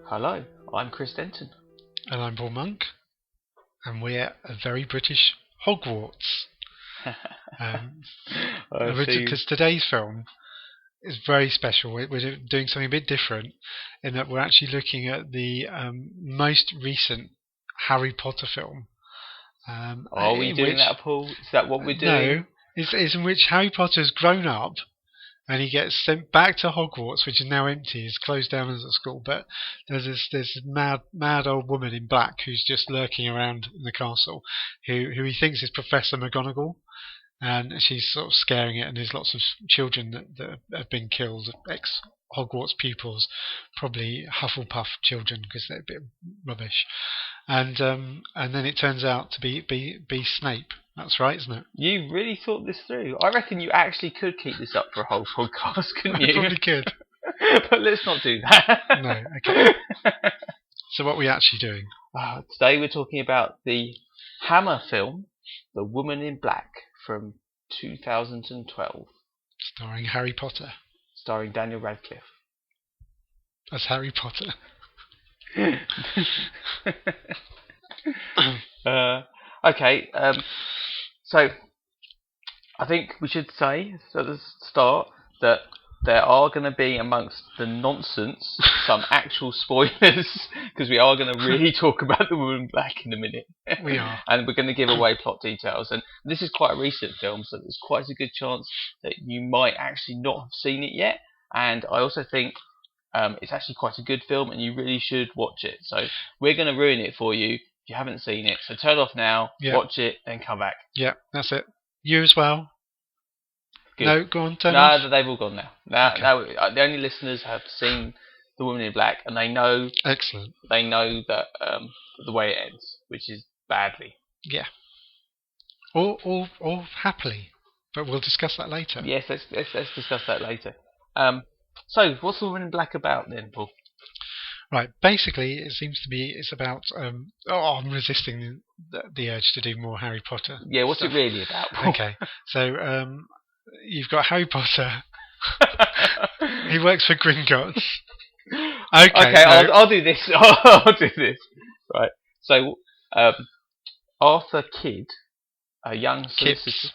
Hello, I'm Chris Denton. And I'm Paul Monk, and we're a very British Hogwarts. Because today's film is very special. We're doing something a bit different in that we're actually looking at the most recent Harry Potter film. Are we doing that, Paul? Is that what we're doing? No, it's in which Harry Potter has grown up and he gets sent back to Hogwarts, which is now empty. It's closed down as a school, but there's this mad old woman in black who's just lurking around in the castle, who he thinks is Professor McGonagall, and she's sort of scaring it. And there's lots of children that have been killed, ex-Hogwarts pupils, probably Hufflepuff children because they're a bit rubbish. And then it turns out to be Snape. That's right, isn't it? You really thought this through. I reckon you actually could keep this up for a whole podcast, couldn't you? I probably could. But let's not do that. No, okay. So what are we actually doing? Today we're talking about the Hammer film, The Woman in Black, from 2012. Starring Harry Potter. Starring Daniel Radcliffe. As Harry Potter. Okay, so I think we should say at the start that there are going to be, amongst the nonsense, some actual spoilers, because we are going to really talk about The Woman in Black in a minute. We are. And we're going to give away plot details. And this is quite a recent film, so there's quite a good chance that you might actually not have seen it yet. And I also think it's actually quite a good film, and you really should watch it. So we're going to ruin it for you if you haven't seen it. So turn off now, watch it, then come back. Yeah, that's it. You as well. Good. No, go on, turn off. No, they've all gone now. Now, the only listeners have seen The Woman in Black, and they know. Excellent. They know that the way it ends, which is badly. Yeah. Or happily, but we'll discuss that later. Yes, let's discuss that later. So, what's The Woman in Black about then, Paul? Right. Basically, it seems to be it's about. I'm resisting the urge to do more Harry Potter. Yeah, what's it really about, Paul? Okay. So, you've got Harry Potter. He works for Gringotts. Okay. No. I'll do this. I'll do this. Right. So, Arthur Kidd, a young solicitor.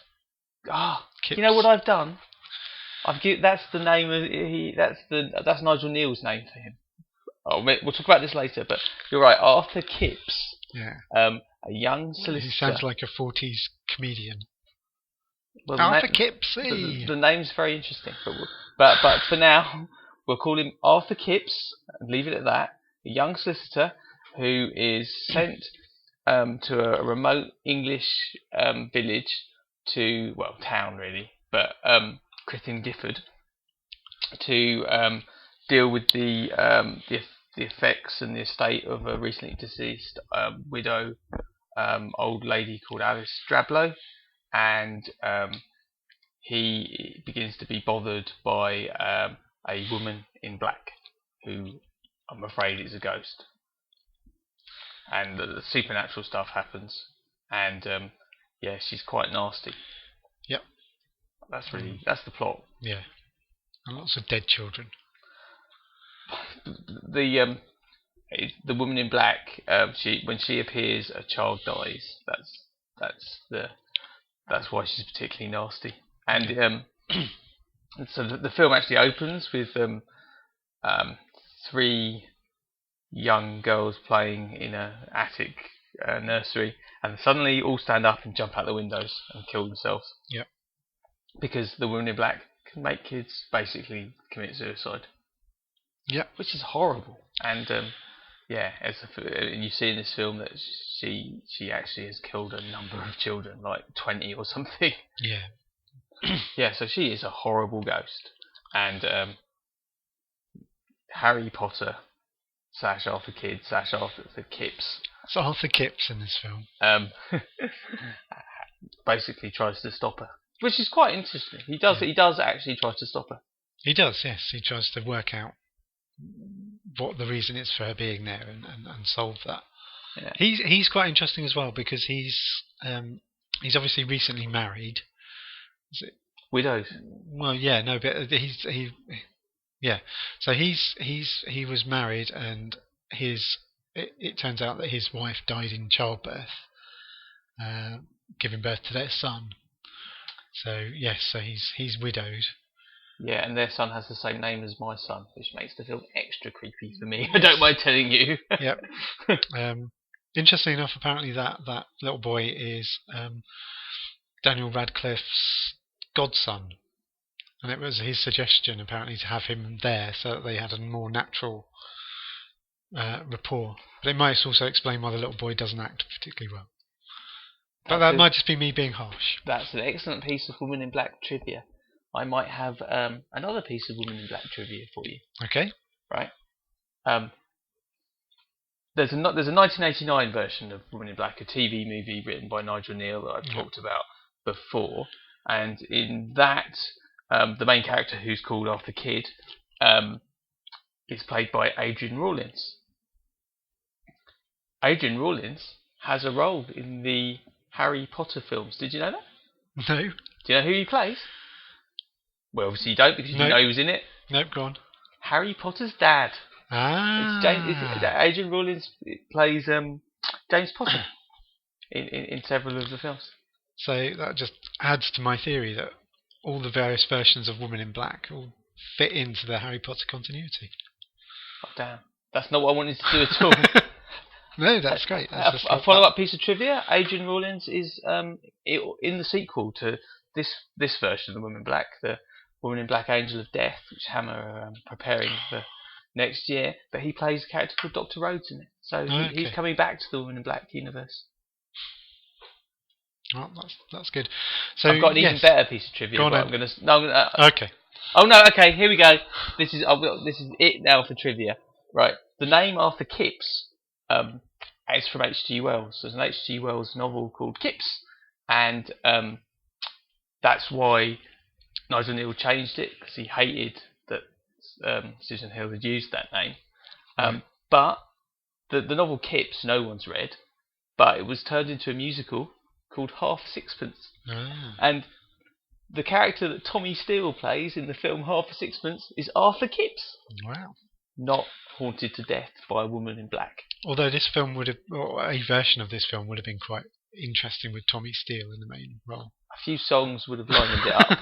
Kipps. You know what I've done? That's the name of that's Nigel Neal's name for him. We'll talk about this later, but you're right. Arthur Kipps. Yeah. A young solicitor. He sounds like a 40s comedian. Well, Arthur Kipps. The name's very interesting, but for now we'll call him Arthur Kipps and leave it at that. A young solicitor who is sent to a remote English village town really, but Crithing Gifford, to deal with the effects and the estate of a recently deceased widow, old lady called Alice Drablow. And he begins to be bothered by a woman in black, who I'm afraid is a ghost. And the supernatural stuff happens, and she's quite nasty. Yep. That's the plot. Yeah. And lots of dead children. The woman in black, when she appears, a child dies. That's why she's particularly nasty. And so the film actually opens with 3 young girls playing in an attic nursery, and suddenly all stand up and jump out the windows and kill themselves. Yep. Because the woman in black can make kids basically commit suicide. Yep. Which is horrible. And you see in this film that she actually has killed a number of children, like 20 or something. Yeah. Yeah, so she is a horrible ghost. And Harry Potter / Arthur Kidd / Arthur Kipps. It's Arthur Kipps in this film. Basically tries to stop her, which is quite interesting. He does actually try to stop her. He does, yes. He tries to work out what the reason is for her being there and solve that. Yeah. He's quite interesting as well because he's obviously recently married. Is it? Widowed. Well, yeah, no, but he. So he was married and it turns out that his wife died in childbirth, giving birth to their son. So yes, so he's widowed. Yeah, and their son has the same name as my son, which makes the film extra creepy for me. I don't mind telling you. Yep. Interestingly enough, apparently that little boy is Daniel Radcliffe's godson, and it was his suggestion apparently to have him there so that they had a more natural rapport. But it might also explain why the little boy doesn't act particularly well. But that might just be me being harsh. That's an excellent piece of Woman in Black trivia. I might have another piece of Woman in Black trivia for you. Okay. Right. There's a 1989 version of Woman in Black, a TV movie written by Nigel Neal that I've talked about before, and in that, the main character, who's called Arthur Kidd, is played by Adrian Rawlins. Adrian Rawlins has a role in the Harry Potter films. Did you know that? No. Do you know who he plays? Well, obviously you don't, because you know he was in it. Nope, go on. Harry Potter's dad. Ah. Adrian Rawlins plays James Potter in several of the films. So that just adds to my theory that all the various versions of Woman in Black all fit into the Harry Potter continuity. Oh, damn. That's not what I wanted to do at all. No, that's great. A follow-up piece of trivia: Adrian Rawlins is in the sequel to this version of the Woman in Black, the Woman in Black Angel of Death, which Hammer are preparing for next year. But he plays a character called Dr. Rhodes in it, so he's coming back to the Woman in Black universe. Oh, that's good. So I've got an even better piece of trivia. Okay. Oh no. Okay, here we go. This is it now for trivia. Right. The name Arthur Kipps is from H.G. Wells. There's an H.G. Wells novel called Kipps, and that's why Nigel Neal changed it, because he hated that Susan Hill had used that name. But the novel Kipps, no one's read, but it was turned into a musical called Half Sixpence. And the character that Tommy Steele plays in the film Half a Sixpence is Arthur Kipps. Wow. Not haunted to death by a woman in black. Although this film or a version of this film would have been quite interesting with Tommy Steele in the main role. A few songs would have livened it up.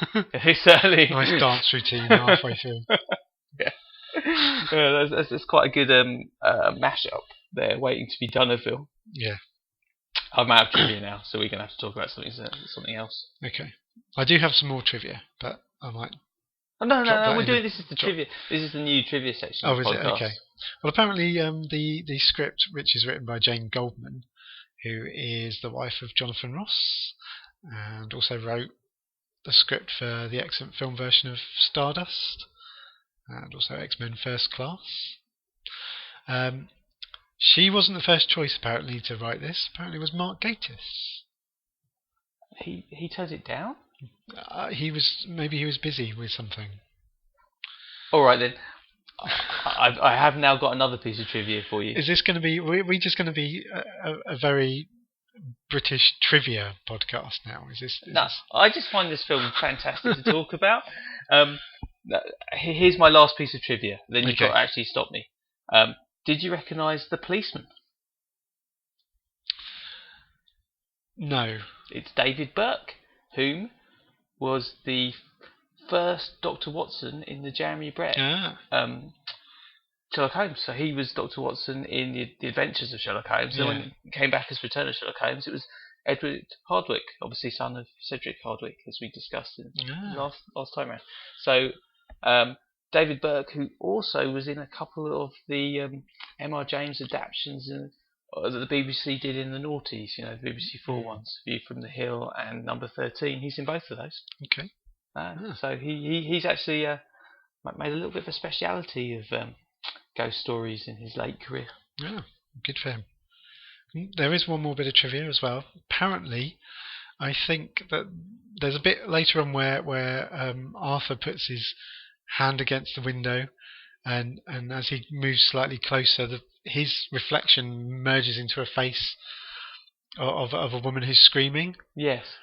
Certainly. Nice dance routine halfway through. Yeah, that's quite a good mashup there, waiting to be done, I feel. Yeah. I'm out of trivia now, so we're going to have to talk about something else. Okay. I do have some more trivia, but I might... Oh, no, we're doing this is the trivia. This is the new trivia section. Oh, is it? Okay. Well, apparently the script, which is written by Jane Goldman, who is the wife of Jonathan Ross, and also wrote the script for the excellent film version of Stardust, and also X-Men First Class. She wasn't the first choice, apparently, to write this. Apparently it was Mark Gatiss. He turned it down? He was busy with something. All right, then. I have now got another piece of trivia for you. Is this going to be... Are we just going to be a very British trivia podcast now? I just find this film fantastic to talk about. Here's my last piece of trivia. Then you've got to actually stop me. Did you recognise The Policeman? No. It's David Burke, whom was the first Dr. Watson in the Jeremy Brett Sherlock Holmes. So he was Dr. Watson in the Adventures of Sherlock Holmes. And when he came back as Return of Sherlock Holmes, it was Edward Hardwicke, obviously son of Cedric Hardwicke, as we discussed in last time around. So David Burke, who also was in a couple of the M.R. James adaptations that the BBC did in the noughties, the BBC 4 ones, View from the Hill and Number 13. He's in both of those. Okay. So he's actually made a little bit of a speciality of ghost stories in his late career. Yeah, good for him. There is one more bit of trivia as well. Apparently, I think that there's a bit later on where Arthur puts his hand against the window, and as he moves slightly closer, his reflection merges into a face of a woman who's screaming. Yes.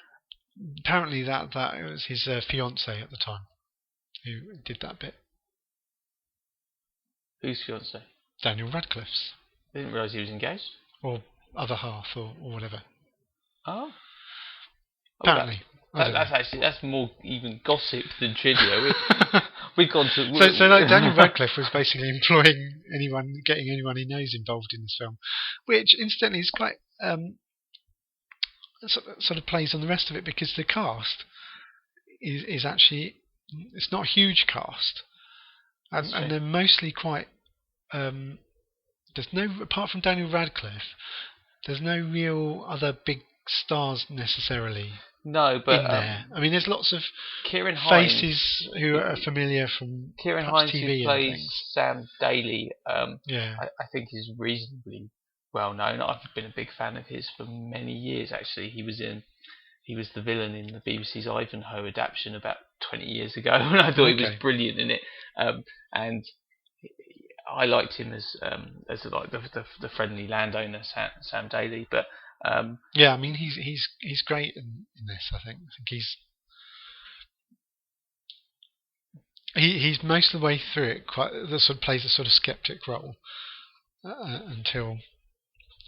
Apparently that was his fiancée at the time who did that bit. Whose fiancée? Daniel Radcliffe's. I didn't realise he was engaged. or other half, or whatever. Oh. Apparently. That's more even gossip than trivia. We've gone to. So like Daniel Radcliffe was basically employing getting anyone he knows involved in this film, which incidentally is quite sort of plays on the rest of it, because the cast is actually, it's not a huge cast, and they're mostly quite. There's no, apart from Daniel Radcliffe, there's no real other big stars necessarily. No, but in there. I mean, there's lots of Kieran Hines, faces who are familiar from Kieran Hines, TV who plays things. Sam Daly. Yeah, I think is reasonably well known. I've been a big fan of his for many years. Actually, he was the villain in the BBC's Ivanhoe adaptation about 20 years ago, and I thought he was brilliant in it. And I liked him as like the friendly landowner Sam Daly, but. Yeah, I mean he's great in this. I think he's most of the way through it. Plays a sort of skeptic role until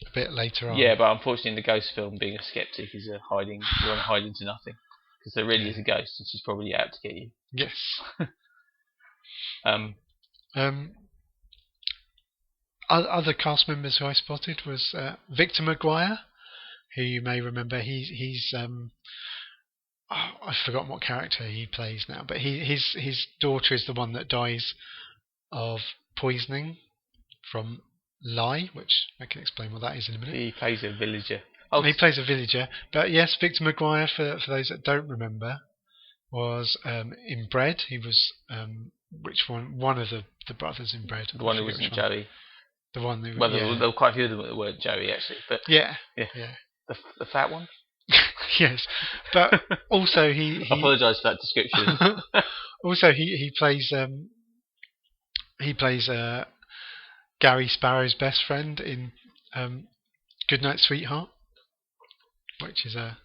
a bit later on. Yeah, but unfortunately in the Ghost film, being a skeptic is you're hiding to nothing, because there really is a ghost and she's probably out to get you. Yes. Other cast members who I spotted was Victor Maguire, who you may remember. He's I've forgotten what character he plays now, but his daughter is the one that dies of poisoning from lye, which I can explain what that is in a minute. He plays a villager. He plays a villager. But yes, Victor Maguire, for those that don't remember, was in Bread. He was which one? One of the brothers in Bread. The one who wasn't Joey. The one who. Well, there were quite a few of them that weren't Joey actually, but yeah. The fat one. Yes, but also he I apologise for that description. Also, he plays Gary Sparrow's best friend in Goodnight Sweetheart, which is a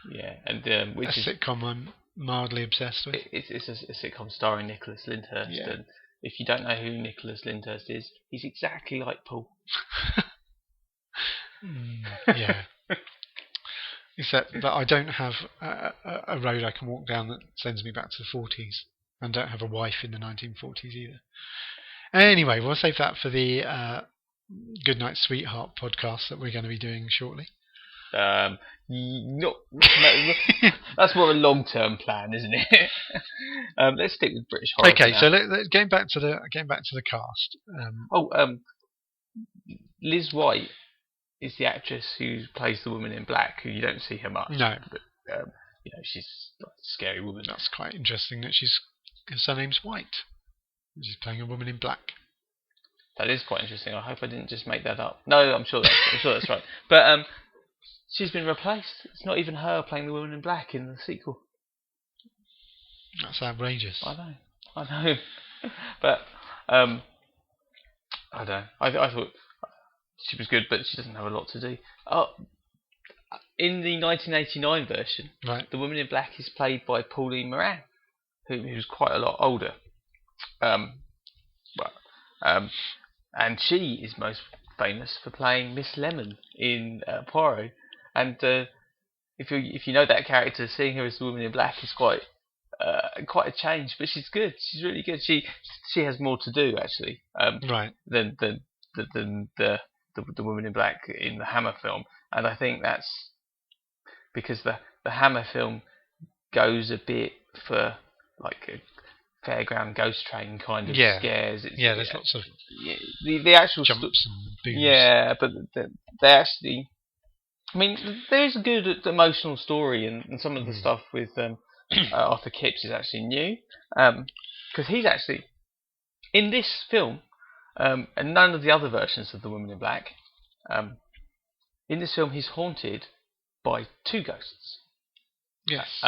sitcom I'm mildly obsessed with. It's a sitcom starring Nicholas Lyndhurst, and if you don't know who Nicholas Lyndhurst is, he's exactly like Paul. Yeah. Except that I don't have a road I can walk down that sends me back to the 40s, and don't have a wife in the 1940s either. Anyway, we'll save that for the Goodnight Sweetheart podcast that we're going to be doing shortly. That's more a long-term plan, isn't it? Let's stick with British horror. Okay, so getting back to the cast. Liz White is the actress who plays the woman in black, who you don't see her much. No, but she's like a scary woman. That's quite interesting that her surname's White. She's playing a woman in black. That is quite interesting. I hope I didn't just make that up. No, I'm sure that's right. But she's been replaced. It's not even her playing the woman in black in the sequel. That's outrageous. I know. But I don't know. I thought she was good, but she doesn't have a lot to do. In the 1989 version, right, the woman in black is played by Pauline Moran, who's quite a lot older. And she is most famous for playing Miss Lemon in Poirot. And if you know that character, seeing her as the woman in black is quite a change. But she's good. She's really good. She has more to do actually. Right. Than the woman in black in the Hammer film, and I think that's because the Hammer film goes a bit for like a fairground ghost train kind of scares. There's lots of the actual jumps and booms. Yeah, but they actually. I mean, there's a good emotional story, and some of the stuff with Arthur Kipps is actually new, because he's actually in this film. And none of the other versions of the Woman in Black. In this film, he's haunted by two ghosts. Yes.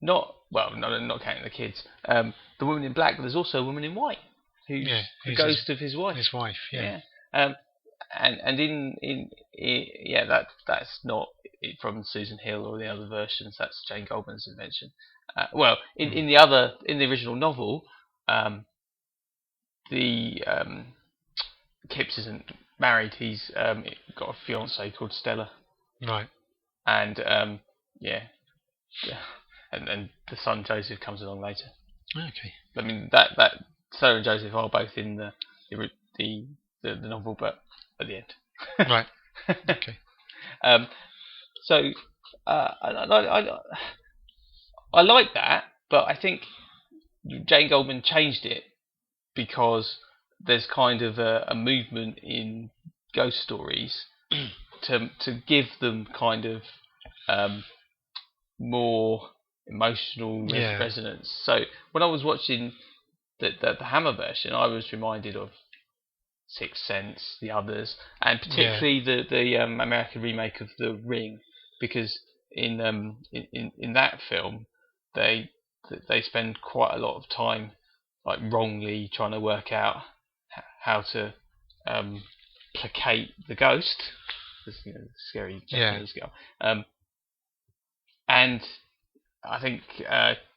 Not counting the kids. The Woman in Black, but there's also a Woman in White, who's the ghost of his wife. His wife, yeah. And that's not from Susan Hill or the other versions. That's Jane Goldman's invention. In the original novel. The Kipps isn't married. He's got a fiancée called Stella, Right. and yeah, and the son Joseph comes along later. Okay. I mean that Stella and Joseph are both in the novel, but at the end. Right. Okay. So I like that, but I think Jane Goldman changed it because there's kind of a movement in ghost stories to give them kind of more emotional resonance. So when I was watching the Hammer version, I was reminded of Sixth Sense, the others, and particularly the American remake of The Ring, because in that film they spend quite a lot of time like wrongly trying to work out how to placate the ghost, this scary Japanese girl, and I think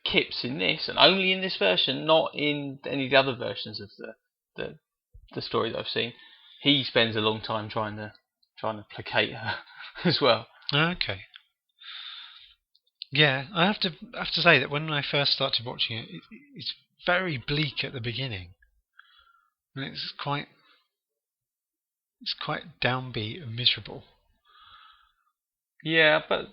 Kipps in this, and only in this version, not in any of the other versions of the story that I've seen, he spends a long time trying to placate her as well. Okay. Yeah, I have to say that when I first started watching it, it's very bleak at the beginning, and it's quite downbeat and miserable. Yeah, but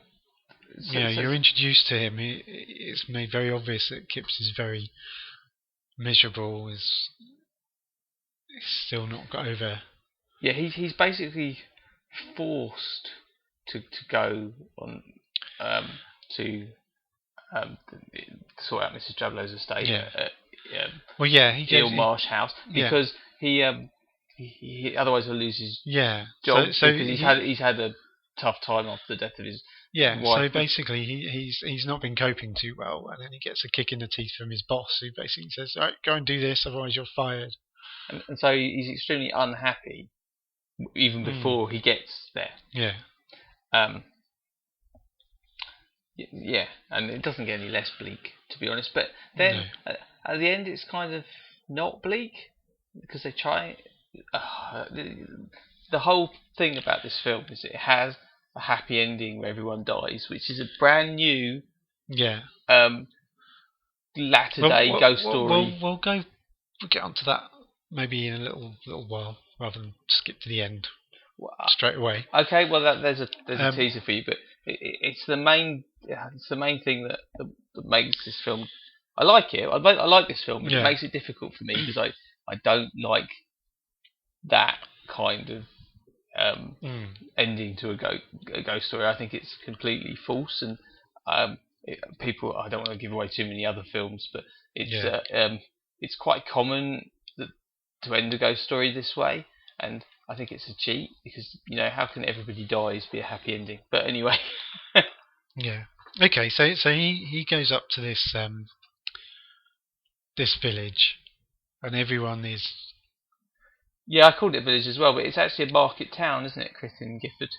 you're introduced to him. It's made very obvious that Kipps is very miserable. Is still not got over. Yeah, he's basically forced to go on to sort out Mrs. Traveller's estate at Eel Marsh House, because he otherwise he'll lose his job, so because he's had a tough time after the death of his wife. So basically he's not been coping too well, and then he gets a kick in the teeth from his boss, who basically says, "All right, go and do this, otherwise you're fired." And so he's extremely unhappy even before he gets there. And it doesn't get any less bleak, to be honest. But then at the end, it's kind of not bleak, because they try. The whole thing about this film is it has a happy ending where everyone dies, which is a brand new latter day ghost story. We'll get onto that maybe in a little while, rather than skip to the end straight away. Okay, well there's a teaser for you, but it's the main thing that makes this film. I like it. I like this film, but it makes it difficult for me because I don't like that kind of ending to a ghost story. I think it's completely false, and people. I don't want to give away too many other films, but it's quite common to end a ghost story this way, and I think it's a cheat, because how can everybody dies be a happy ending? But anyway. Okay, so he goes up to this this village, and everyone is. Yeah, I called it village as well, but it's actually a market town, isn't it, Chris, in Gifford?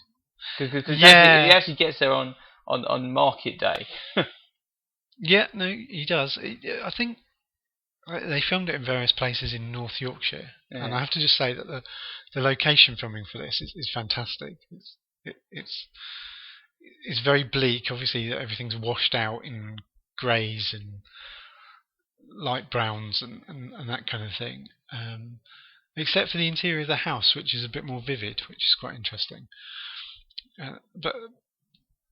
Because he actually gets there on market day. No, he does. I think they filmed it in various places in North Yorkshire, and I have to just say that the location filming for this is fantastic. It's very bleak. Obviously, everything's washed out in greys and light browns and that kind of thing. Except for the interior of the house, which is a bit more vivid, which is quite interesting. But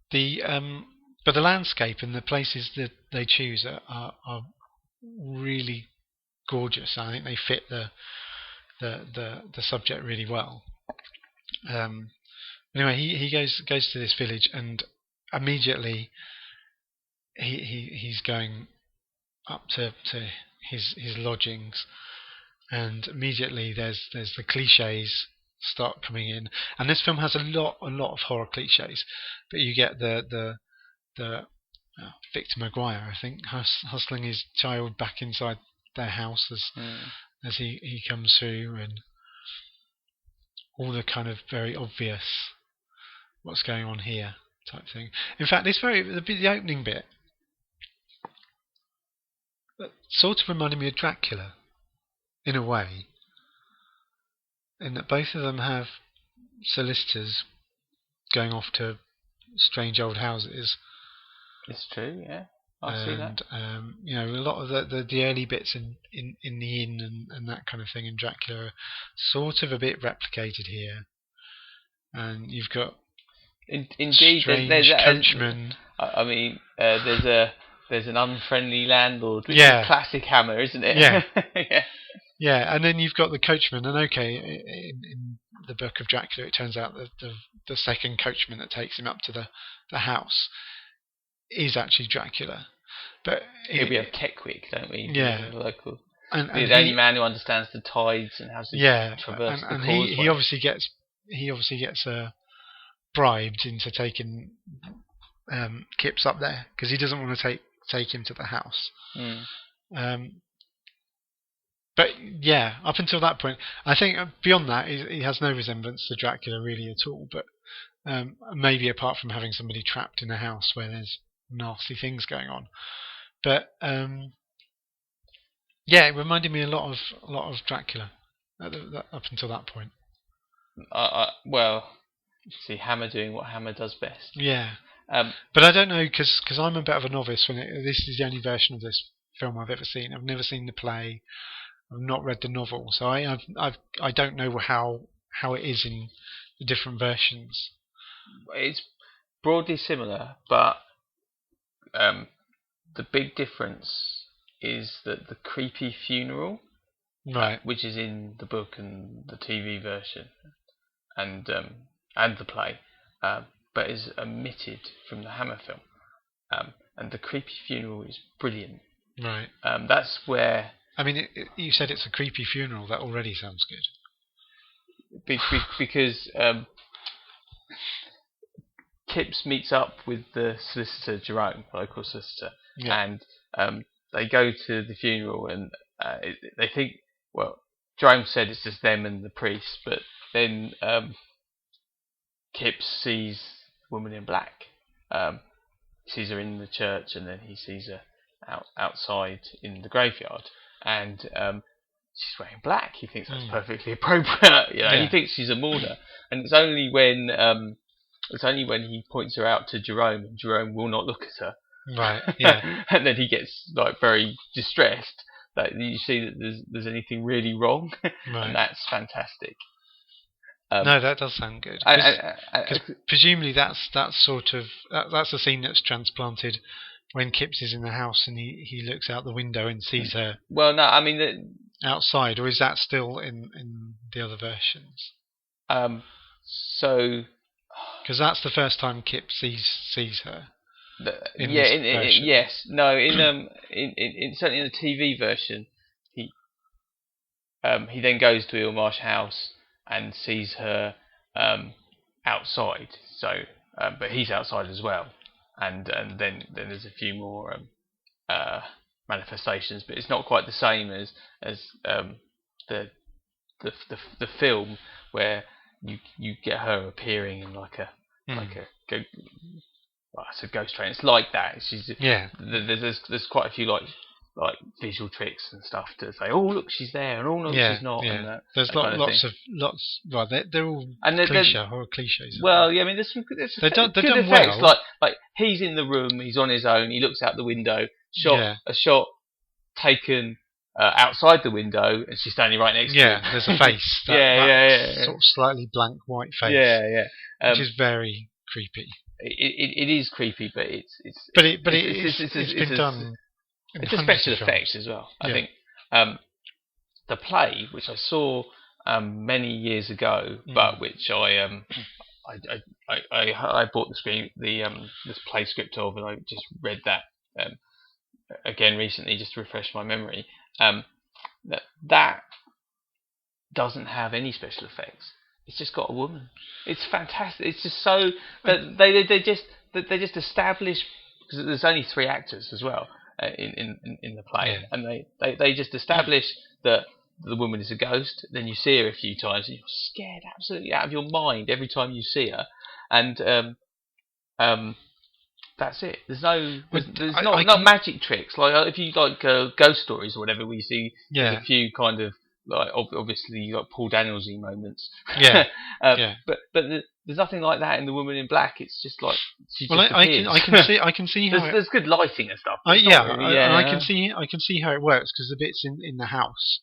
the landscape and the places that they choose are really gorgeous. I think they fit the subject really well. Anyway, he goes to this village, and immediately he's going up to his lodgings, and immediately there's the cliches start coming in, and this film has a lot of horror cliches, but you get the Victor Maguire, I think, hustling his child back inside their house as he comes through, and all the kind of very obvious what's going on here type thing. In fact, the opening bit sort of reminded me of Dracula in a way. in that both of them have solicitors going off to strange old houses. It's true, yeah. I see that. And a lot of the early bits in the inn and that kind of thing in Dracula are sort of a bit replicated here. And you've got indeed strange there's coachmen. I mean, there's an unfriendly landlord, which is classic Hammer, isn't it? Yeah. Yeah. Yeah, and then you've got the coachman, and in the book of Dracula, it turns out that the second coachman that takes him up to the house is actually Dracula. But here we have Keckwick, don't we? Yeah, the local. And the only man who understands the tides and how to traverse the causeway. he obviously gets bribed into taking Kipps up there because he doesn't want to take him to the house. But yeah, up until that point, I think beyond that, he has no resemblance to Dracula really at all. But maybe apart from having somebody trapped in a house where there's nasty things going on. But yeah, it reminded me a lot of Dracula up until that point. Well, see, Hammer doing what Hammer does best. Yeah. But I don't know because I'm a bit of a novice this is the only version of this film I've ever seen. I've never seen the play. I've not read the novel, so I don't know how it is in the different versions. It's broadly similar, but the big difference is that the creepy funeral, right, which is in the book and the TV version, and the play, but is omitted from the Hammer film, and the creepy funeral is brilliant. Right. That's where. I mean, you said it's a creepy funeral. That already sounds good. Because Kipps meets up with the solicitor Jerome, local solicitor, and they go to the funeral, and they think, well, Jerome said it's just them and the priest, but then Kipps sees the woman in black. He sees her in the church, and then he sees her outside in the graveyard. And she's wearing black. He thinks that's perfectly appropriate. He thinks she's a mourner, and it's only when he points her out to Jerome, and Jerome will not look at her. Right. Yeah. And then he gets very distressed that you see that there's anything really wrong, right. And that's fantastic. No, that does sound good. Because presumably that's a scene that's transplanted. When Kipps is in the house and he looks out the window and sees her. Well, no, I mean outside, or is that still in the other versions? So, because that's the first time Kipps sees her. Yes, no, in certainly in the TV version, he then goes to Ilmarsh House and sees her outside. So, but he's outside as well. And then there's a few more manifestations, but it's not quite the same as the film where you get her appearing in like a ghost train. It's like that. There's quite a few like visual tricks and stuff to say, oh look, she's there, and oh no, she's not. Yeah. And there's lots. Well, they're all horror cliches. Well, yeah, I mean, there's they're done effects. well. Like he's in the room, he's on his own, he looks out the window. A shot taken outside the window, and she's standing right next to him. Yeah, there's a face. Yeah. Sort of slightly blank white face. Yeah. Which is very creepy. It is creepy, but it's been done. It's a special effect as well. I think the play, which I saw many years ago, but which I bought this play script of, and I just read that again recently just to refresh my memory. That doesn't have any special effects. It's just got a woman. It's fantastic. It's just so that they just establish, because there's only 3 actors as well. In the play, and they just establish that the woman is a ghost. Then you see her a few times, and you're scared absolutely out of your mind every time you see her. And that's it. There's not magic tricks like if you like ghost stories or whatever, where you see there's a few kind of like obviously you got Paul Daniels-y moments. Yeah, yeah. But there's nothing like that in The Woman in Black. It's just like she Well, just appears. I can see how there's good lighting and stuff. I, It's yeah, not really, and I can see how it works because the bits in the house,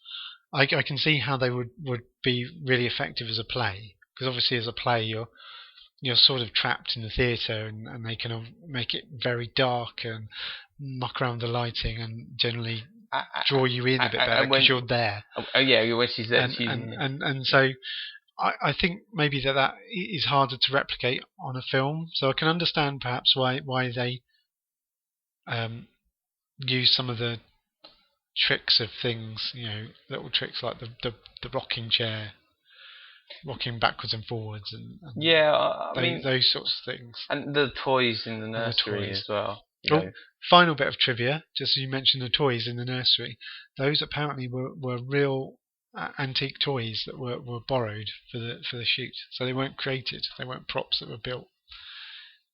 I can see how they would be really effective as a play because obviously as a play you're sort of trapped in the theatre and they kind of make it very dark and muck around the lighting and generally draw you in a bit better because you're there. Oh yeah, when she's there, and so I think maybe that is harder to replicate on a film. So I can understand perhaps why they use some of the tricks of things, little tricks like the rocking chair, rocking backwards and forwards, and yeah, I mean those sorts of things, and the toys in the nursery as well. Final bit of trivia, just as you mentioned the toys in the nursery, those apparently were real antique toys that were borrowed for the shoot, so they weren't created, they weren't props that were built.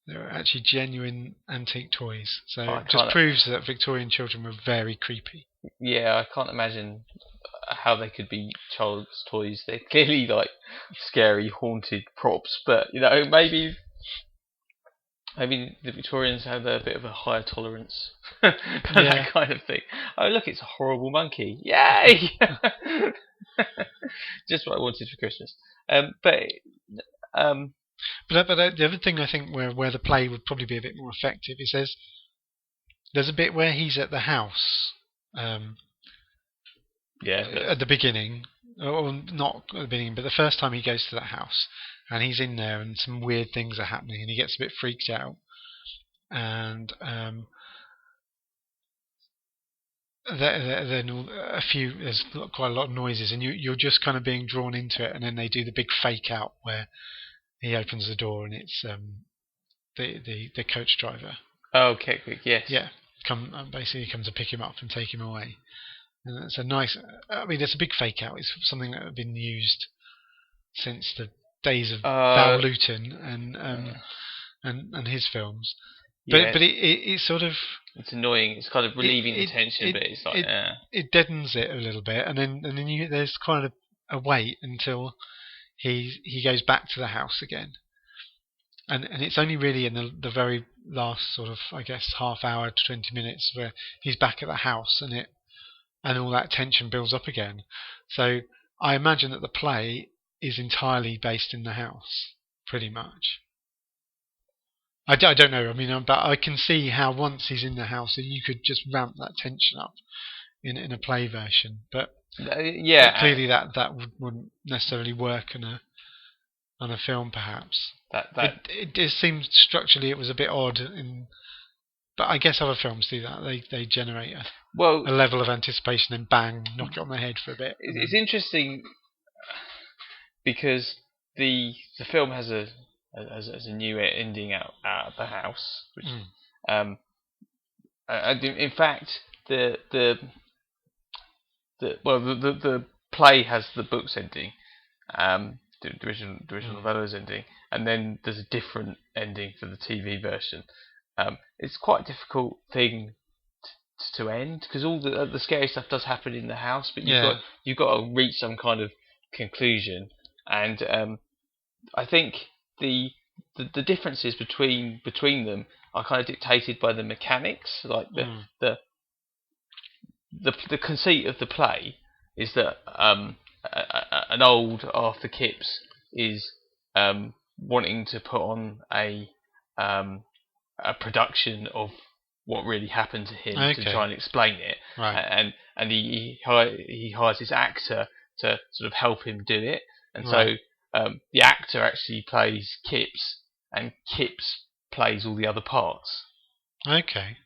They were actually genuine antique toys. So it just proves that Victorian children were very creepy. Yeah, I can't imagine how they could be child's toys. They're clearly like scary, haunted props, but maybe the Victorians had a bit of a higher tolerance for that kind of thing. Oh look, it's a horrible monkey! Yay! Just what I wanted for Christmas. But the other thing I think where the play would probably be a bit more effective is there's a bit where he's at the house. At the beginning, or not at the beginning, but the first time he goes to that house, and he's in there, and some weird things are happening, and he gets a bit freaked out, and there's quite a lot of noises, and you're just kind of being drawn into it, and then they do the big fake out where he opens the door, and it's the coach driver. Oh, okay, quick, yes. Yeah, basically comes to pick him up and take him away. And it's a nice. I mean, it's a big fake out. It's something that had been used since the days of Val Lewton and his films. But it sort of. It's annoying. It's kind of relieving the tension, but it's like it deadens it a little bit, and then there's kind of a wait until he goes back to the house again, and it's only really in the very last sort of, I guess, half hour to 20 minutes where he's back at the house and all that tension builds up again. So I imagine that the play is entirely based in the house, pretty much. I don't know. I mean, but I can see how once he's in the house, you could just ramp that tension up in a play version. But clearly that wouldn't necessarily work on a film, perhaps. It just seemed structurally it was a bit odd, but I guess other films do that. They generate a level of anticipation and bang, knock it on the head for a bit. It's interesting because the film has a new ending out of the house, which in fact the play has the book's ending, the original novella's ending, and then there's a different ending for the TV version. It's quite a difficult thing to end because all the scary stuff does happen in the house, but you've got to reach some kind of conclusion, and I think the differences between them are kind of dictated by the mechanics, like the conceit of the play is that an old Arthur Kipps is wanting to put on a production of what really happened to him to try and explain it, right. and he hires this actor to sort of help him do it, and so the actor actually plays Kipps, and Kipps plays all the other parts. Okay.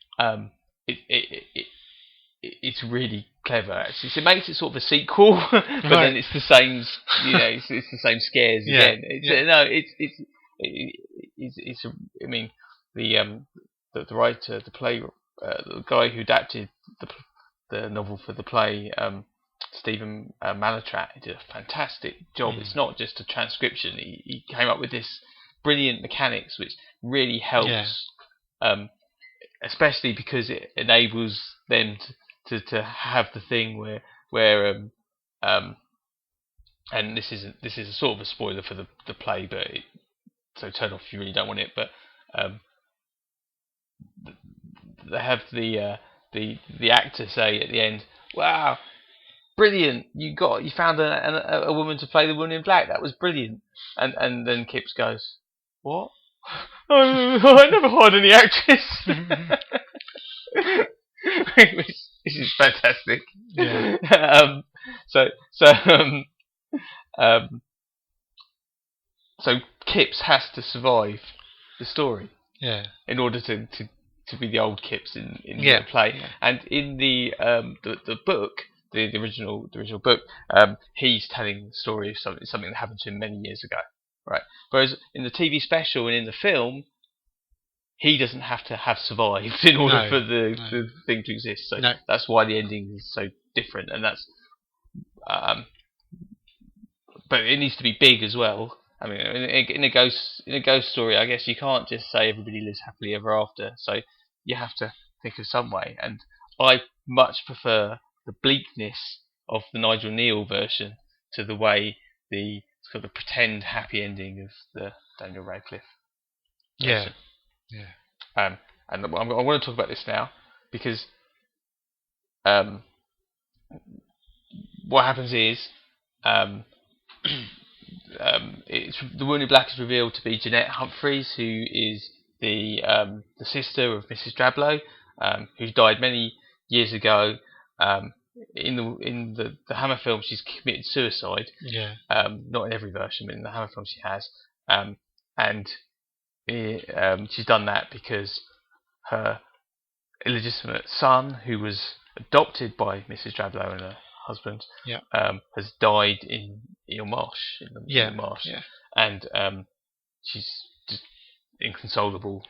It's really clever actually. So it makes it sort of a sequel, but then it's the same. It's the same scares again. I mean, the writer, the guy who adapted the novel for the play, Stephen Mallatrat, did a fantastic job. It's not just a transcription. He came up with this brilliant mechanics which really helps, especially because it enables them to have the thing where and this is a sort of a spoiler for the play, but so turn off if you really don't want it. But they have the actor say at the end, "Wow, brilliant! You found a woman to play the woman in black. That was brilliant." And then Kipps goes, "What? I never hired any actress." This is fantastic. Yeah. So Kipps has to survive the story. Yeah. In order to be the old Kipps in Yeah. the play. Yeah. And in the book, the original book, he's telling the story of something that happened to him many years ago, right? Whereas in the TV special and in the film, he doesn't have to have survived in order for the thing to exist. So that's why the ending is so different, and that's. But it needs to be big as well. I mean, in a ghost story, I guess you can't just say everybody lives happily ever after. So you have to think of some way. And I much prefer the bleakness of the Nigel Neal version to the way the sort of pretend happy ending of the Daniel Radcliffe version. Yeah. And I want to talk about this now because what happens is. The Woman in Black is revealed to be Jeanette Humphreys, who is the sister of Mrs. Drablow, who died many years ago. In the Hammer film, she's committed suicide. Yeah. Not in every version, but in the Hammer film, she has. And she's done that because her illegitimate son, who was adopted by Mrs. Drablow and her husband, has died in Eel Marsh, in the marsh, and she's just inconsolable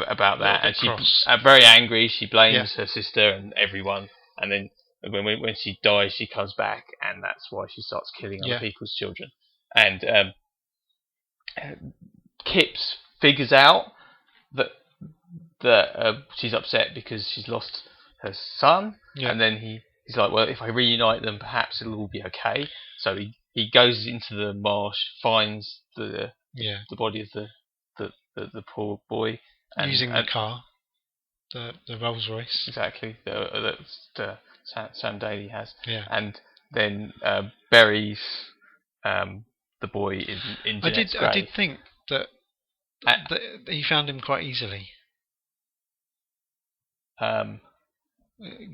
about that, and she's very angry. She blames her sister and everyone, and then when she dies, she comes back, and that's why she starts killing other people's children. And Kipps figures out that she's upset because she's lost her son, and then he's like, well, if I reunite them, perhaps it'll all be okay. So he goes into the marsh, finds the body of the poor boy, and, using the car, the Rolls Royce, exactly that Sam Daly has, and then buries the boy in Jeanette's grave. I did think that he found him quite easily.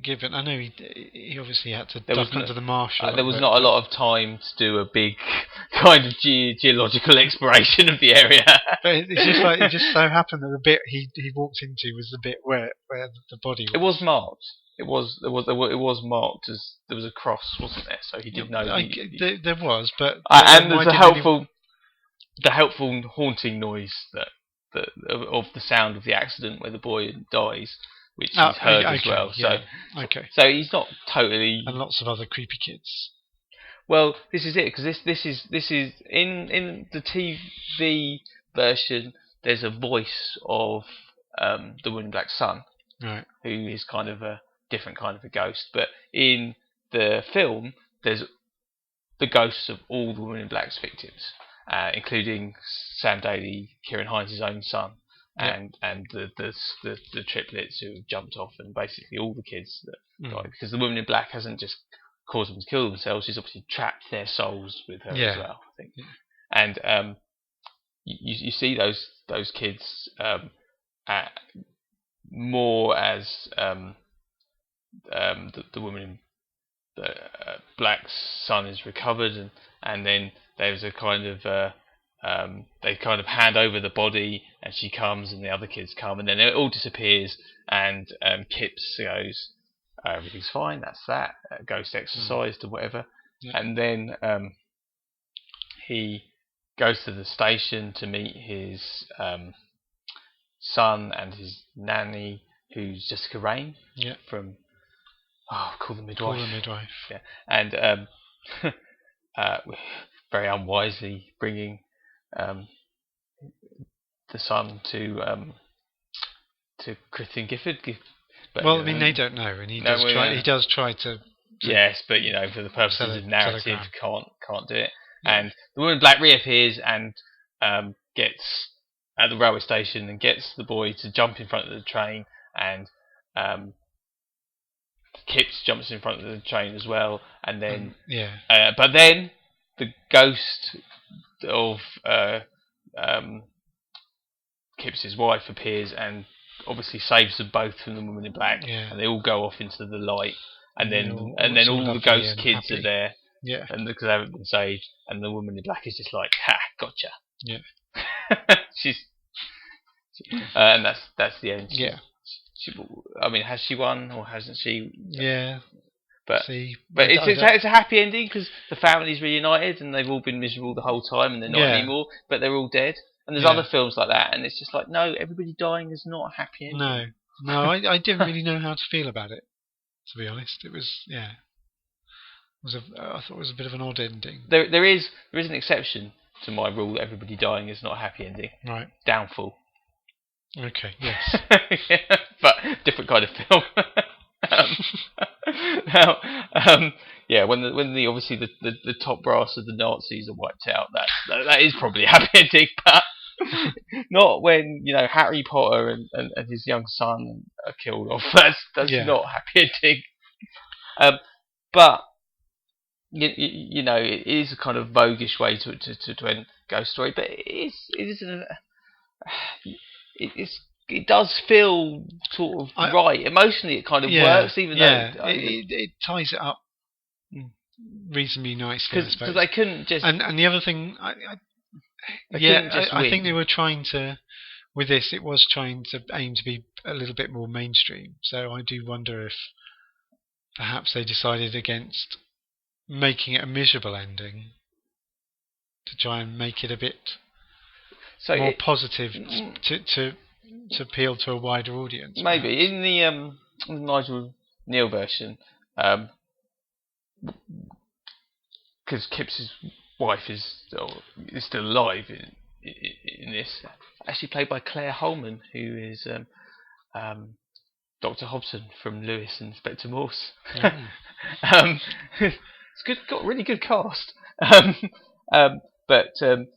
Given, I know he obviously had to duck under the marsh. There was not a lot of time to do a big kind of geological exploration of the area. But it's just like it just so happened that the bit he walked into was the bit where the body was. It was marked. It was marked as there was a cross, wasn't there? So he did know. There was, but and there's the helpful haunting noise of the sound of the accident where the boy dies, which he's heard as well. So he's not totally. And lots of other creepy kids. Well, this is it, because this is in the TV version. There's a voice of the Woman in Black's son, right, who is kind of a different kind of a ghost. But in the film, there's the ghosts of all the Woman in Black's victims, including Sam Daly, Kieran Hines' own son. And the triplets who jumped off, and basically all the kids that died, because the Woman in Black hasn't just caused them to kill themselves; she's obviously trapped their souls with her as well, I think. And you see those kids more as the Woman in Black's son is recovered, and then there's a kind of they kind of hand over the body, and she comes, and the other kids come, and then it all disappears, and Kipps goes, everything's fine, that's that, ghost exorcised or whatever, and then he goes to the station to meet his son and his nanny, who's Jessica Raine from Call the Midwife. Yeah, and very unwisely bringing the son to Christian Gifford. But, I mean, they don't know, and he does try to Yes, but for the purposes Tele- of narrative, telegram. can't do it. Yeah. And the woman in black reappears and gets at the railway station and gets the boy to jump in front of the train, and Kipps jumps in front of the train as well, and then but then the ghost of Kipps's wife appears and obviously saves them both from the woman in black, and they all go off into the light, and then all the ghost kids are there, and because they haven't been saved, and the woman in black is just like, ha, gotcha. Yeah. She's and that's the end. I mean, has she won or hasn't she? Yeah. But it's a happy ending because the family's reunited and they've all been miserable the whole time and they're not anymore, but they're all dead. And there's other films like that, and it's just like, no, everybody dying is not a happy ending. No, I didn't really know how to feel about it, to be honest. It was I thought it was a bit of an odd ending. There is an exception to my rule that everybody dying is not a happy ending. Right. Downfall. Okay. Yes. But different kind of film. When the obviously the top brass of the Nazis are wiped out, that is probably a happy ending, but not when Harry Potter and his young son are killed off. That's not a happy ending. But it is a kind of voguish way to end Ghost Story, but it does feel sort of right emotionally. It kind of works, even though it ties it up reasonably nicely. Because they couldn't just. And the other thing, I think they were trying to. With this, it was trying to aim to be a little bit more mainstream. So I do wonder if perhaps they decided against making it a miserable ending to try and make it a bit more positive to appeal to a wider audience. Maybe perhaps. in the Nigel Neal version, because Kipps's wife is still alive in this, actually played by Claire Holman, who is Dr. Hobson from Lewis and Inspector Morse. It's good, got a really good cast. But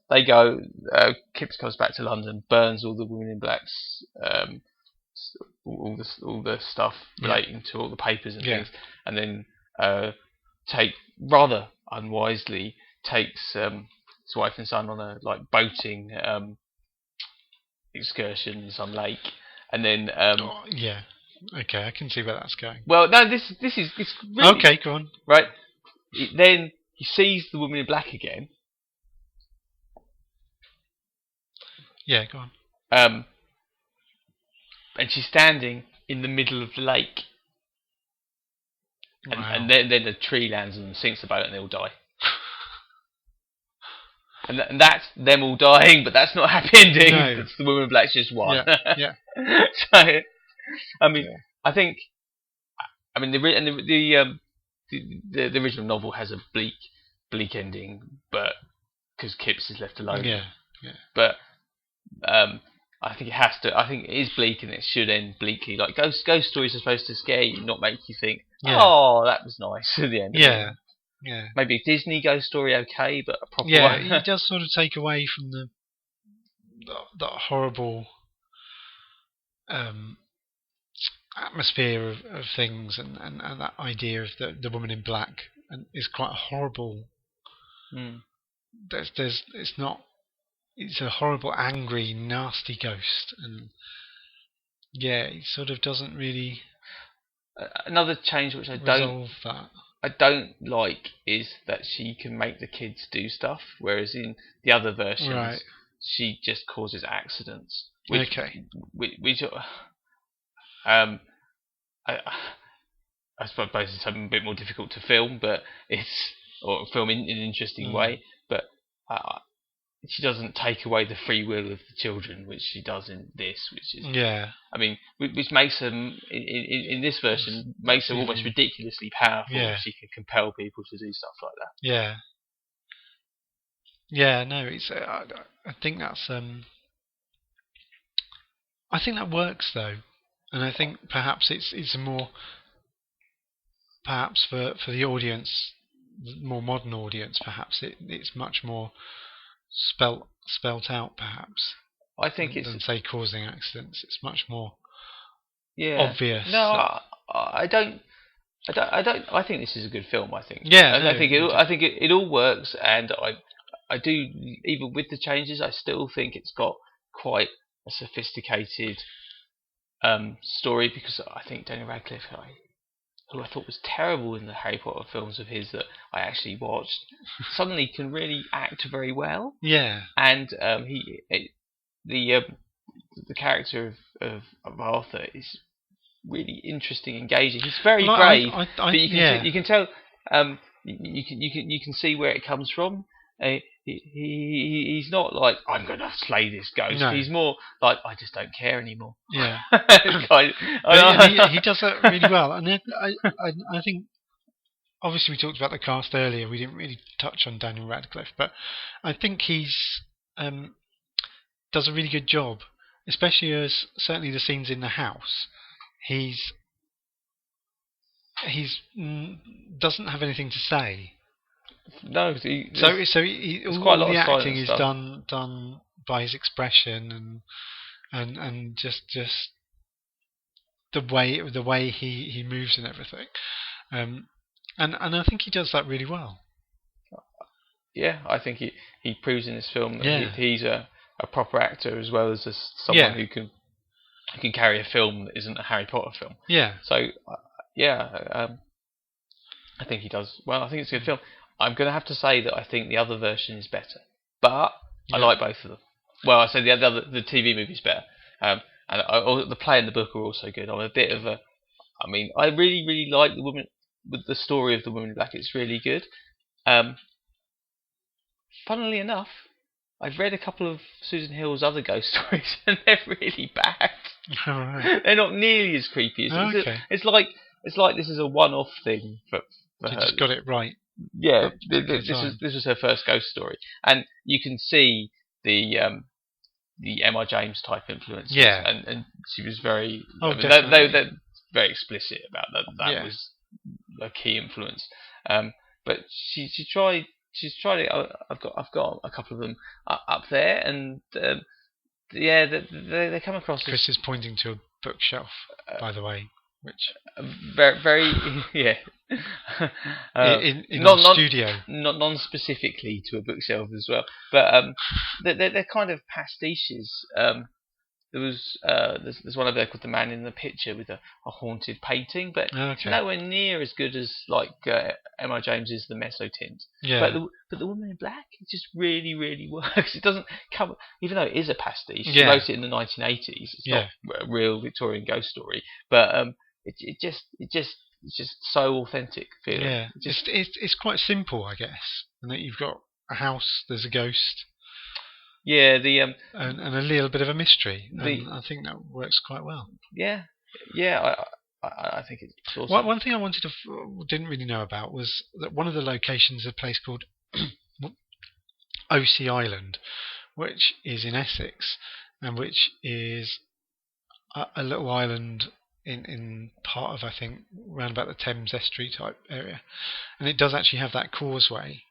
they go. Kipps comes back to London, burns all the Women in Black's, all the stuff relating to all the papers and things, and then rather unwisely takes his wife and son on a boating excursion in some lake, and then okay, I can see where that's going. Well, no, this is really, okay. Go on. Right, then he sees the Woman in Black again. Yeah, go on. And she's standing in the middle of the lake. And then a tree lands on them, sinks the boat, and they all die. and that's them all dying, but that's not a happy ending. No. It's the Woman in Black's just won. Yeah. So, I mean, I think, the original novel has a bleak ending, but because Kipps is left alone. Yeah. But I think it has to. I think it is bleak, and it should end bleakly. Like ghost stories are supposed to scare you, not make you think, "Oh, that was nice" at the end. Yeah. Maybe a Disney ghost story, okay, but a proper one. Yeah, it does sort of take away from the horrible atmosphere of things, and that idea of the woman in black, and is quite a horrible. It's a horrible, angry, nasty ghost, and it sort of doesn't really. Another change which I don't like is that she can make the kids do stuff, whereas in the other versions, she just causes accidents. Which I suppose it's something a bit more difficult to film, but or film in an interesting way, but. She doesn't take away the free will of the children, which she does in this, which is which makes them in this version makes her almost ridiculously powerful. She can compel people to do stuff like that. No, it's I think that's I think that works though, and I think perhaps it's a more perhaps for the audience, the more modern audience, perhaps it's much more spelt out, perhaps, I think than say causing accidents. It's much more obvious. No, I don't. I think this is a good film. I think. Yeah, I think it all works, and I do, even with the changes, I still think it's got quite a sophisticated story, because I think Daniel Radcliffe, who I thought was terrible in the Harry Potter films of his that I actually watched, suddenly can really act very well. Yeah. And the character of Arthur is really interesting, engaging. He's very brave, but you can tell, you can see where it comes from. He's not like, I'm going to slay this ghost. No. He's more like, I just don't care anymore. Yeah. He does that really well. And then I think, obviously we talked about the cast earlier. We didn't really touch on Daniel Radcliffe, but I think he's does a really good job, especially as certainly the scenes in the house. He's doesn't have anything to say. No, all the acting is done by his expression and just the way he moves and everything, and I think he does that really well. Yeah, I think he proves in this film that he's a proper actor, as well as someone who can carry a film that isn't a Harry Potter film. Yeah. So I think he does well. I think it's a good film. I'm going to have to say that I think the other version is better, but I like both of them. Well, I said the TV movie is better, and the play and the book are also good. I'm a bit of a, I mean, I really like the story of the Woman in Black. It's really good. Funnily enough, I've read a couple of Susan Hill's other ghost stories, and they're really bad. Right. They're not nearly as creepy as it's like this is a one-off thing for her. She just got it right. Yeah, this was her first ghost story, and you can see the M.R. James type influence. Yeah, and she was very. They're very explicit about that. That was a key influence. But she's tried it. I've got a couple of them up there, and they come across. Chris is pointing to a bookshelf, by the way. Which very yeah. In our studio, non-specifically to a bookshelf as well, but they're kind of pastiches. There's one over there called The Man in the Picture with a haunted painting, but it's nowhere near as good as like M.R. James's The Mezzotint. Yeah. But the Woman in Black, it just really works. It doesn't come, even though it is a pastiche. She wrote it in the 1980s. It's not a real Victorian ghost story, but it's just so authentic feeling. Yeah, it's quite simple, I guess, and that you've got a house, there's a ghost. Yeah, and a little bit of a mystery. And I think that works quite well. Yeah. I think it's awesome. One thing I didn't really know about was that one of the locations is a place called Osea Island, which is in Essex, and which is a little island in part of, I think, around about the Thames estuary type area, and it does actually have that causeway.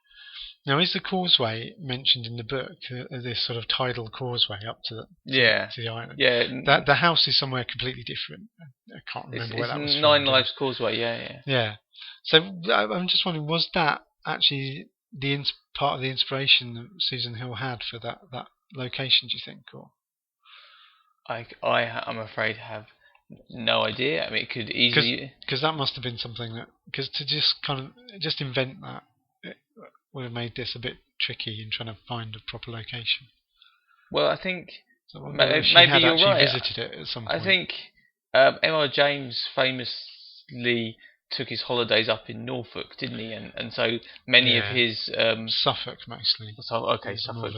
Now, is the causeway mentioned in the book? This sort of tidal causeway up to the island. Yeah. That the house is somewhere completely different. I can't remember where that was. Nine Lives Causeway. Yeah. Yeah. So I'm just wondering, was that actually part of the inspiration that Susan Hill had for that location? Do you think, or? I'm afraid have no idea. I mean, it could easily, because that must have been something because to just invent that, it would have made this a bit tricky in trying to find a proper location. Well, I think maybe you're right. Visited it at some point. I think M.R. James famously took his holidays up in Norfolk, didn't he? And so many of his Suffolk mostly. Suffolk.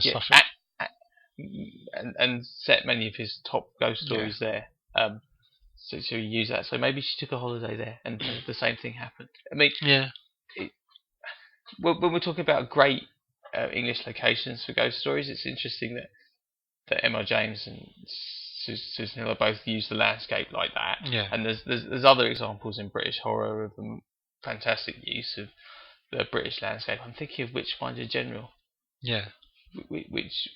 Suffolk. And set many of his top ghost stories there. So he used that. So maybe she took a holiday there, and the same thing happened. I mean, when we're talking about great English locations for ghost stories, it's interesting that M.R. James and Susan Hill both use the landscape like that. Yeah. And there's other examples in British horror of them fantastic use of the British landscape. I'm thinking of Witchfinder General, Yeah. which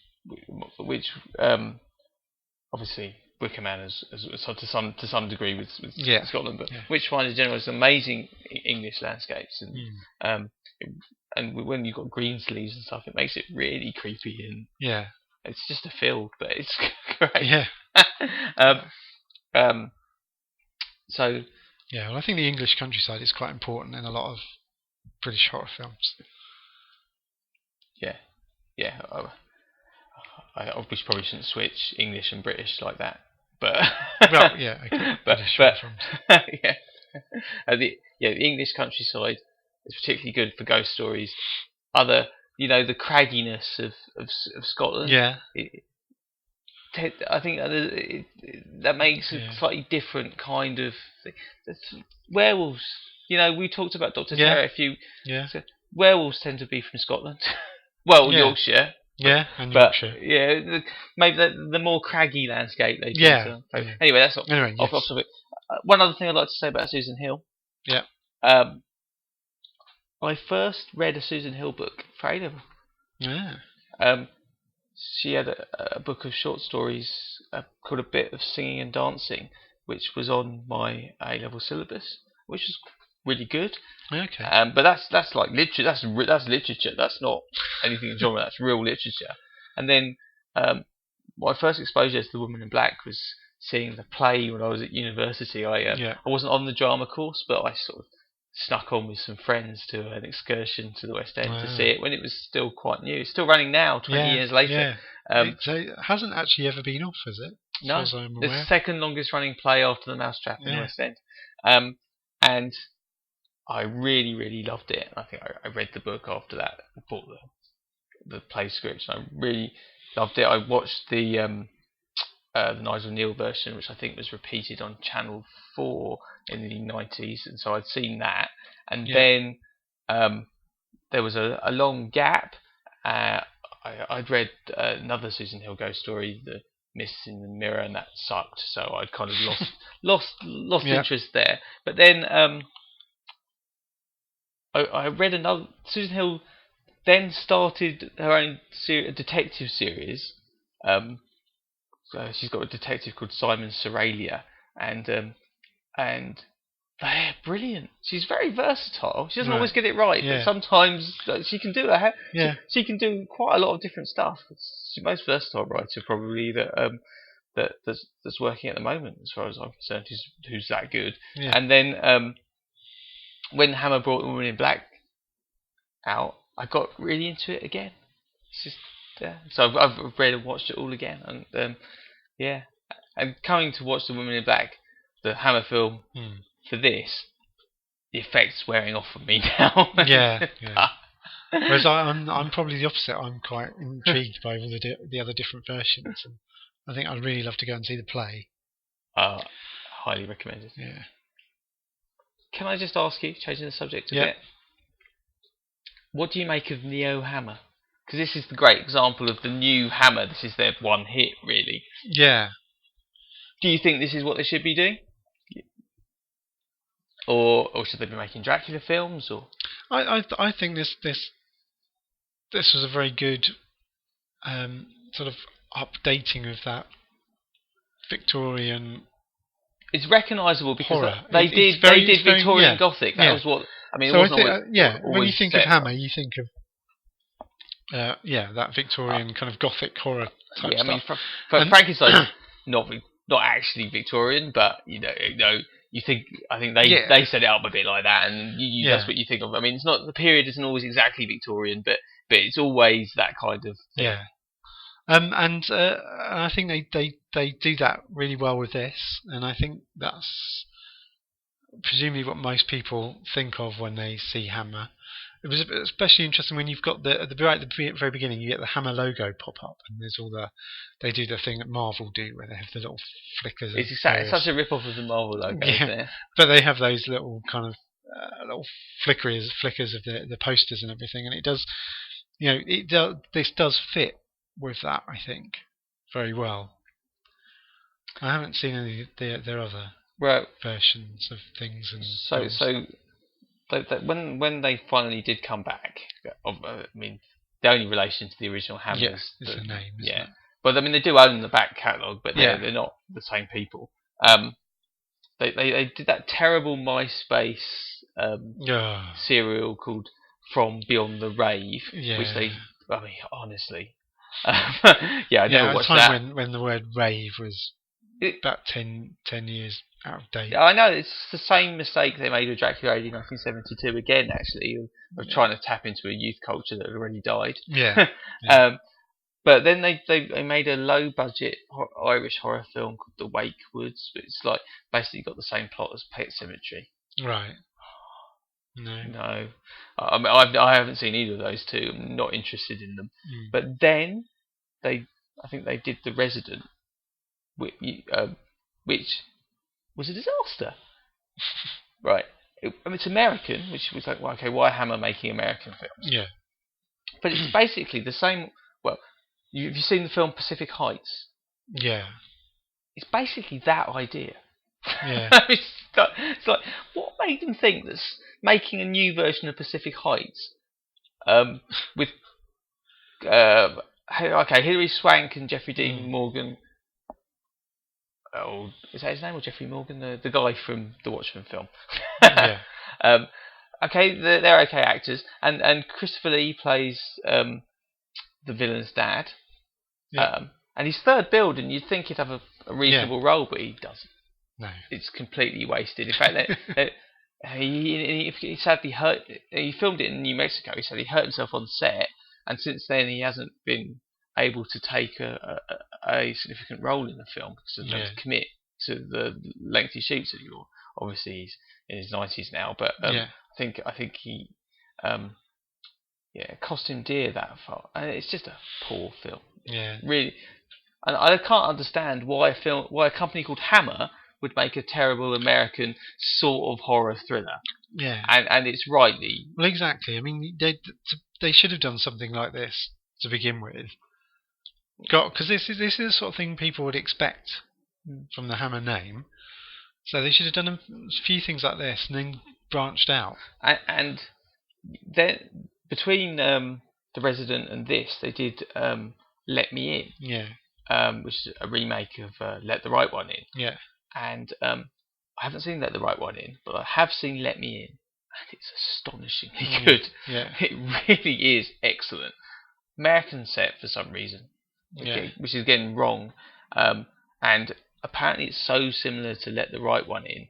obviously Wicker Man is to some degree with Yeah. Scotland, but Yeah. Witchfinder General is amazing English landscapes, Mm. and when you've got green sleeves and stuff, it makes it really creepy, and Yeah. it's just a field, but it's great. Yeah. So Yeah. Well, I think the English countryside is quite important in a lot of British horror films. yeah. I obviously probably shouldn't switch English and British like that, but Well, yeah. Okay. British horror films. yeah, the English countryside is particularly good for ghost stories. The cragginess of Scotland. Yeah. I think that makes a Yeah. slightly different kind of thing. Werewolves. We talked about Dr. Yeah. Terror. Yeah. So werewolves tend to be from Scotland. Well, Yeah. Yorkshire. Yeah, and But Yorkshire. yeah, maybe the more craggy landscape they tend Yeah. to. Yeah. Anyway, that's not Anyway, off yes. topic. One other thing I'd like to say about Susan Hill. Yeah. I first read a Susan Hill book for A-level. Yeah. She had a book of short stories called A Bit of Singing and Dancing, which was on my A-level syllabus, which was really good. Okay. But that's like literature. That's literature. That's not anything in genre. That's real literature. And then my first exposure to The Woman in Black was seeing the play when I was at university. I wasn't on the drama course, but I sort of snuck on with some friends to an excursion to the West End to see it when it was still quite new. It's still running now, 20 years later. Yeah. So it hasn't actually ever been off, has it? No, as I'm it's the second longest running play after The Mousetrap in the West End. And I really, really loved it. I think I read the book after that. I bought the play script, and I really loved it. I watched the Nigel Neal version, which I think was repeated on Channel 4 in the 90s, and so I'd seen that. And then there was a long gap. I'd read another Susan Hill ghost story, The Mists in the Mirror, and that sucked. So I'd kind of lost interest there. But then I read another. Susan Hill then started her own detective series. She's got a detective called Simon Seralia, and they're brilliant. She's very versatile. She doesn't always get it right, but sometimes she can do that. She can do quite a lot of different stuff. She's the most versatile writer probably that's working at the moment, as far as I'm concerned. Who's that good? Yeah. And then when Hammer brought The Woman in Black out, I got really into it again. It's just so I've read and watched it all again, and and coming to watch The Woman in Black, the Hammer film, for this, the effect's wearing off of me now. Yeah. Whereas I'm probably the opposite. I'm quite intrigued by all the other different versions, and I think I'd really love to go and see the play. Highly recommended. Yeah. Can I just ask you, changing the subject a bit, what do you make of Neo Hammer? Because this is the great example of the new Hammer. This is their one hit, really. Yeah. Do you think this is what they should be doing? Or should they be making Dracula films? Or I think this was a very good sort of updating of that Victorian. It's recognisable because horror. they did Victorian Gothic. That was what I mean. So it wasn't when you think of Hammer, you think of that Victorian kind of Gothic horror type stuff. I mean, Frankenstein, not actually Victorian, but you think they set it up a bit like that, and that's what you think of. I mean, it's not, the period isn't always exactly Victorian, but it's always that kind of thing. Yeah. And I think they do that really well with this, and I think that's presumably what most people think of when they see Hammer. It was especially interesting when you've got at the very beginning, you get the Hammer logo pop up, and there's they do the thing that Marvel do where they have the little flickers. It's such a rip off of the Marvel logo, isn't it? But they have those little kind of little flickers of the posters and everything, and it does, this does fit with that, I think, very well. I haven't seen any of their other versions of things and so when they finally did come back, I mean, the only relation to the original Hammer Yeah, is it's a name, isn't yeah. it? But I mean, they do own the back catalogue, but Yeah. they're not the same people. They did that terrible MySpace Yeah. serial called From Beyond the Rave, Yeah. which I mean, honestly, yeah, I never at a watched time that. when the word rave was It- about 10 years out of date. Yeah, I know it's the same mistake they made with Dracula AD 1972 again, actually, of trying to tap into a youth culture that had already died. Yeah. Yeah. But then they made a low budget Irish horror film called The Wake Woods. But it's like basically got the same plot as Pet Sematary. Right. No. No, I mean, I haven't seen either of those two. I'm not interested in them. But then I think they did The Resident, which was a disaster. Right. I mean, it's American, which was like, well, okay, why Hammer making American films? Yeah. But it's basically the same. Well, have you seen the film Pacific Heights? Yeah. It's basically that idea. Yeah. It's like, what made them think that making a new version of Pacific Heights, with Hilary Swank and Jeffrey Dean Morgan. Oh, is that his name, or Jeffrey Morgan, the guy from the Watchmen film? Yeah. Okay, they're okay actors, and Christopher Lee plays the villain's dad. Yeah. And he's third build, and you'd think he'd have a reasonable role, but he doesn't. No. It's completely wasted. In fact, he sadly hurt. He filmed it in New Mexico. He said he hurt himself on set, and since then he hasn't been able to take a significant role in the film because he doesn't have to commit to the lengthy shoots anymore. Obviously, he's in his 90s now, but I think he cost him dear that far, and it's just a poor film. Yeah. Really, and I can't understand why a company called Hammer would make a terrible American sort of horror thriller. Yeah. And it's rightly. Well, exactly. I mean, they should have done something like this to begin with. Because this is the sort of thing people would expect from the Hammer name. So they should have done a few things like this and then branched out. And then between The Resident and this, they did Let Me In. Yeah. Which is a remake of Let the Right One In. Yeah. And I haven't seen Let the Right One In, but I have seen Let Me In, and it's astonishingly good. Yeah. It really is excellent. American set for some reason, which is again wrong. And apparently it's so similar to Let the Right One In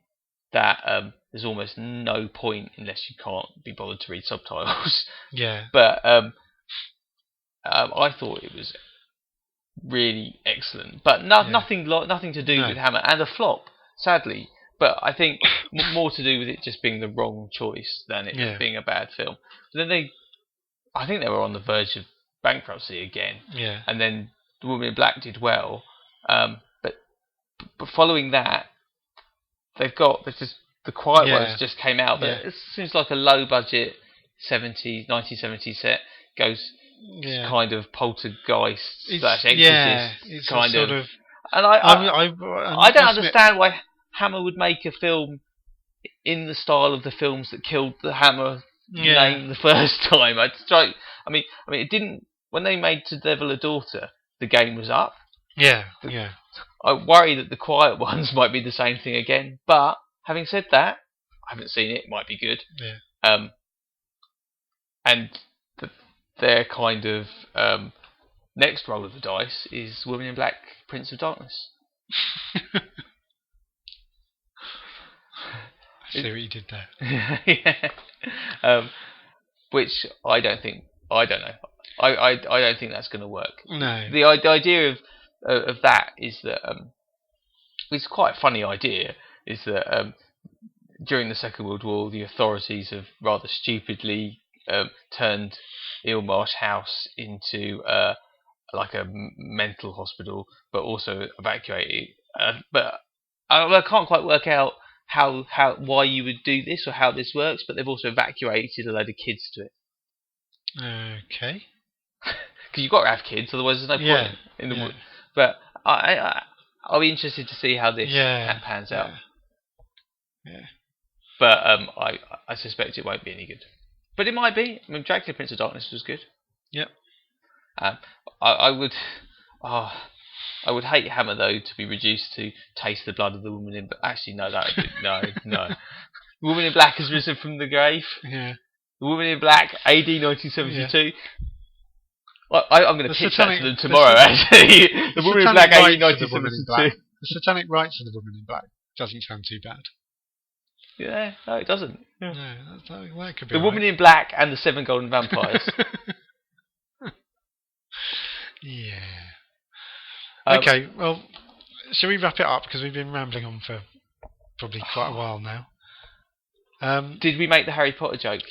that there's almost no point unless you can't be bothered to read subtitles. Yeah. But I thought it was really excellent, but nothing to do with Hammer, and a flop, sadly. But I think more to do with it just being the wrong choice than it being a bad film. But then I think they were on the verge of bankruptcy again. Yeah. And then The Woman in Black did well, but following that, The Quiet Ones just came out, but it seems like a low budget 1970s set goes. Kind of poltergeist / exorcist it's kind sort of. And I don't understand why Hammer would make a film in the style of the films that killed the Hammer name the first time. I mean, it didn't. When they made To Devil a Daughter, the game was up. Yeah. I worry that The Quiet Ones might be the same thing again. But having said that, I haven't seen it. It might be good. Yeah. And their kind of next roll of the dice is Woman in Black, Prince of Darkness. I see what you did there. Yeah. Which I don't know. I don't think that's going to work. No. The idea of that is that it's quite a funny idea. Is that during the Second World War, the authorities have rather stupidly turned Ilmarsh House into like a mental hospital, but also evacuated. But I can't quite work out why you would do this or how this works. But they've also evacuated a load of kids to it. Okay. Because you've got to have kids, otherwise there's no point in the wood. But I'll be interested to see how this pans out. Yeah. But I suspect it won't be any good. But it might be. I mean, Dracula Prince of Darkness was good. Yep. I would hate Hammer though to be reduced to taste the blood of the woman in. But actually, no, no. The Woman in Black has risen from the grave. Yeah. The Woman in Black, AD 1972. Yeah. Well, I'm going to pitch that to them tomorrow. Actually, the Woman in Black, AD 1972. The Satanic Rites of the Woman in Black doesn't sound too bad. Yeah, no, it doesn't. Yeah. No, that could be the Woman in Black and the Seven Golden Vampires. Yeah. Okay, well, shall we wrap it up? Because we've been rambling on for probably quite a while now. Did we make the Harry Potter joke?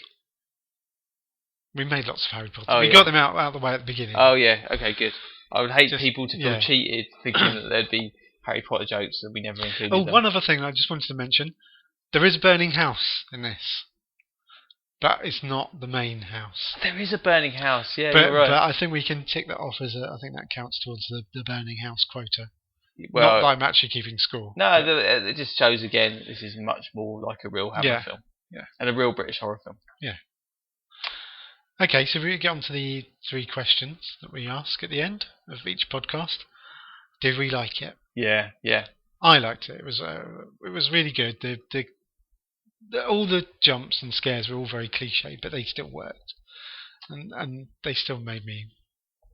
We made lots of Harry Potter. We got them out of the way at the beginning. Oh, yeah. Okay, good. I would hate people to feel cheated thinking that there'd be Harry Potter jokes that we never included. Oh, one other thing I just wanted to mention. There is a burning house in this. But it's not the main house. There is a burning house, yeah, you're right. But I think we can tick that off as I think that counts towards the burning house quota. Well, not that I'm actually keeping score. No, it just shows again this is much more like a real Hammer film. Yeah. And a real British horror film. Yeah. Okay, so we get on to the 3 questions that we ask at the end of each podcast. Did we like it? Yeah. I liked it. It was really good. All the jumps and scares were all very cliche, but they still worked, and they still made me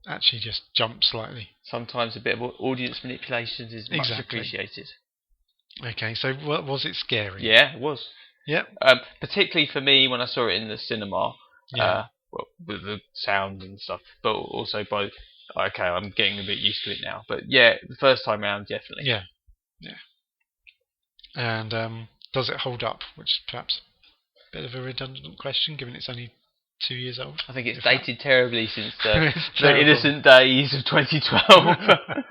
actually just jump slightly. Sometimes a bit of audience manipulation is much appreciated. Okay, so was it scary? Yeah, it was. Yep. Particularly for me when I saw it in the cinema. Yeah. With the sound and stuff, but also I'm getting a bit used to it now. But yeah, the first time round, definitely. Yeah. And does it hold up? Which is perhaps a bit of a redundant question, given it's only 2 years old. I think it's dated terribly since the innocent days of 2012.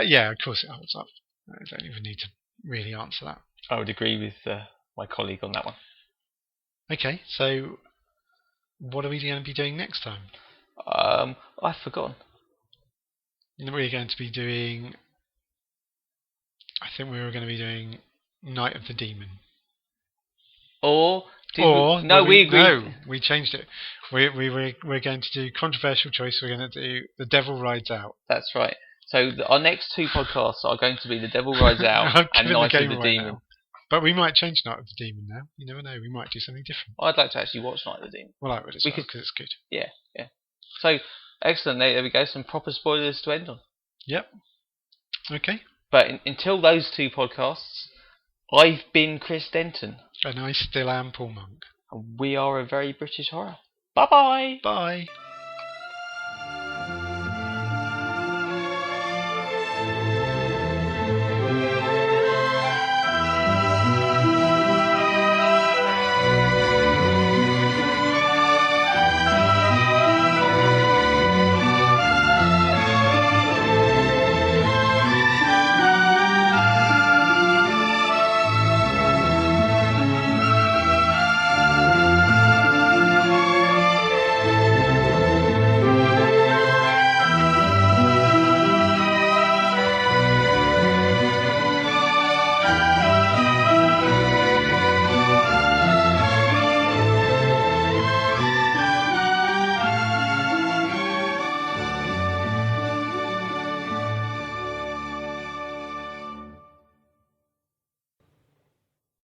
Yeah, of course it holds up. I don't even need to really answer that. I would agree with my colleague on that one. Okay, so what are we going to be doing next time? I've forgotten. We're going to be doing... I think we were going to be doing Night of the Demon. We agreed. No, we changed it. We're going to do controversial choice. We're going to do The Devil Rides Out. That's right. So our next 2 podcasts are going to be The Devil Rides Out and Night of the Demon. Now. But we might change Night of the Demon now. You never know. We might do something different. I'd like to actually watch Night of the Demon. Well, I would as well, because it's good. Yeah. So, excellent. There we go. Some proper spoilers to end on. Yep. Okay. But until those 2 podcasts, I've been Chris Denton. And I still am Paul Monk. And we are a very British horror. Bye-bye. Bye.